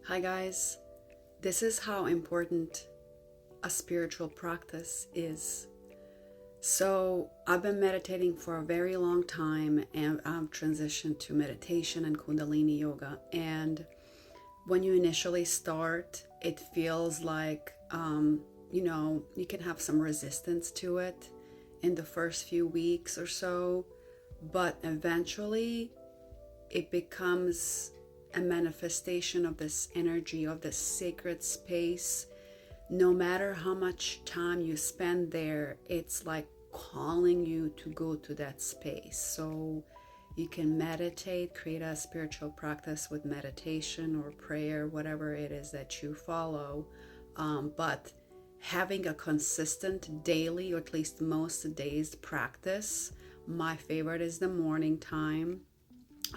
Hi, guys. This is how important a spiritual practice is. So, I've been meditating for a very long time and I've transitioned to meditation and Kundalini yoga. And when you initially start, it feels like, you can have some resistance to it in the first few weeks or so, but eventually it becomes a manifestation of this energy, of this sacred space. No matter how much time you spend there, it's like calling you to go to that space. So you can meditate, create a spiritual practice with meditation or prayer, whatever it is that you follow. But having a consistent daily, or at least most days, practice. My favorite is the morning time.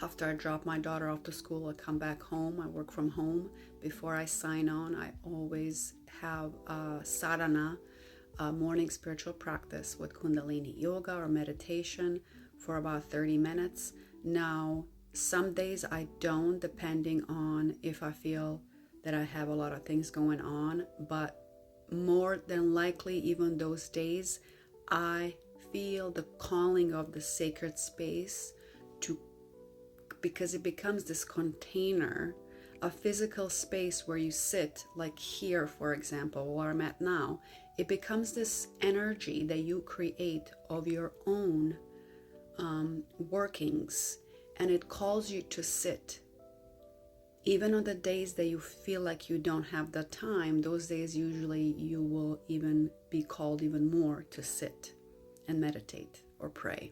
After I drop my daughter off to school, I come back home. I work from home. Before I sign on, I always have a sadhana, a morning spiritual practice with Kundalini yoga or meditation for about 30 minutes. Now, some days I don't, depending on if I feel that I have a lot of things going on, but more than likely, even those days, I feel the calling of the sacred space to because it becomes this container, a physical space where you sit, like here, for example, where I'm at now. It becomes this energy that you create of your own workings, and it calls you to sit. Even on the days that you feel like you don't have the time, those days usually you will even be called even more to sit and meditate or pray.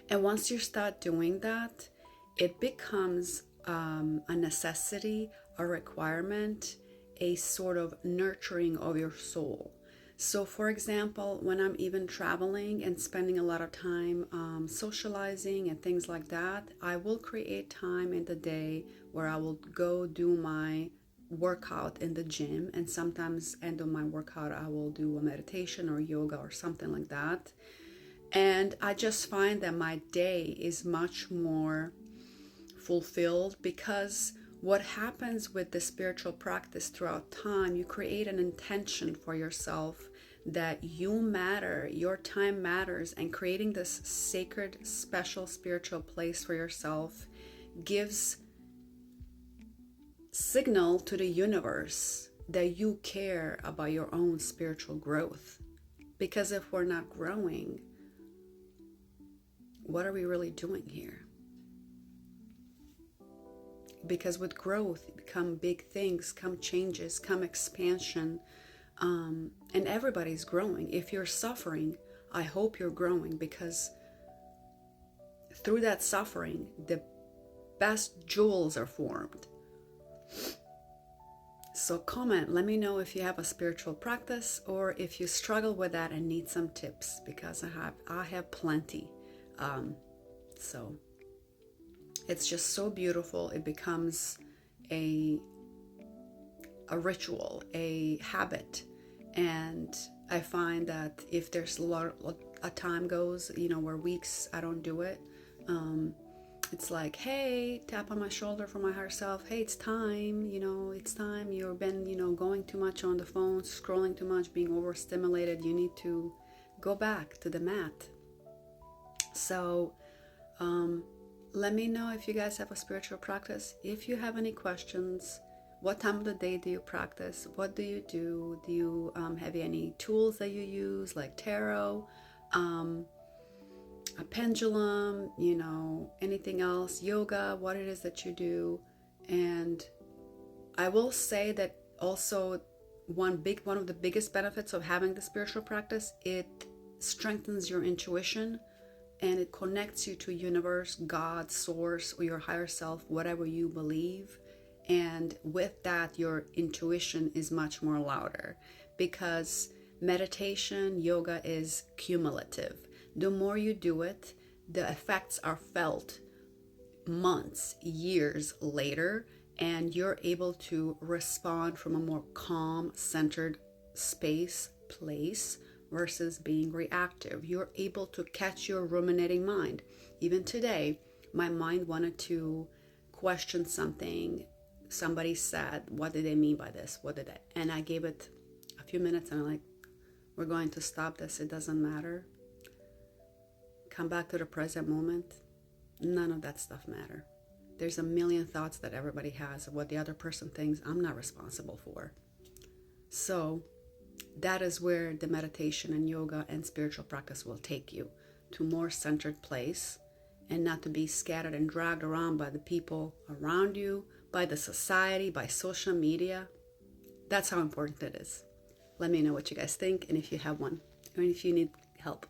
And once you start doing that, it becomes a necessity, a requirement, a sort of nurturing of your soul. So, for example, when I'm even traveling and spending a lot of time socializing and things like that, I will create time in the day where I will go do my workout in the gym, and sometimes end of my workout I will do a meditation or yoga or something like that. And I just find that my day is much more fulfilled, because what happens with the spiritual practice throughout time, you create an intention for yourself that you matter, your time matters, and creating this sacred, special spiritual place for yourself gives signal to the universe that you care about your own spiritual growth. Because if we're not growing, what are we really doing here? Because with growth come big things, come changes, come expansion, and everybody's growing. If you're suffering, I hope you're growing, because through that suffering, the best jewels are formed. So comment, let me know if you have a spiritual practice or if you struggle with that and need some tips, because I have plenty. So it's just so beautiful. It becomes a ritual, a habit. And I find that if there's a time goes, where weeks I don't do it, it's like, hey, tap on my shoulder for my higher self. Hey, it's time, it's time. You've been, going too much on the phone, scrolling too much, being overstimulated. You need to go back to the mat. So, let me know if you guys have a spiritual practice. If you have any questions, what time of the day do you practice? What do you do? Do you have any tools that you use, like tarot, a pendulum, anything else, yoga, what it is that you do? And I will say that also one of the biggest benefits of having the spiritual practice, it strengthens your intuition. And it connects you to universe, God, source, or your higher self, whatever you believe. And with that, your intuition is much more louder, because meditation, yoga is cumulative. The more you do it, the effects are felt months, years later, and you're able to respond from a more calm, centered place, versus being reactive. You're able to catch your ruminating mind. Even today, my mind wanted to question something somebody said, what did they mean by this? What did they? And I gave it a few minutes and I'm like, we're going to stop this. It doesn't matter. Come back to the present moment. None of that stuff matter. There's a million thoughts that everybody has of what the other person thinks. I'm not responsible for. So that is where the meditation and yoga and spiritual practice will take you, to a more centered place, and not to be scattered and dragged around by the people around you, by the society, by social media. That's how important it is. Let me know what you guys think, and if you have one, or if you need help.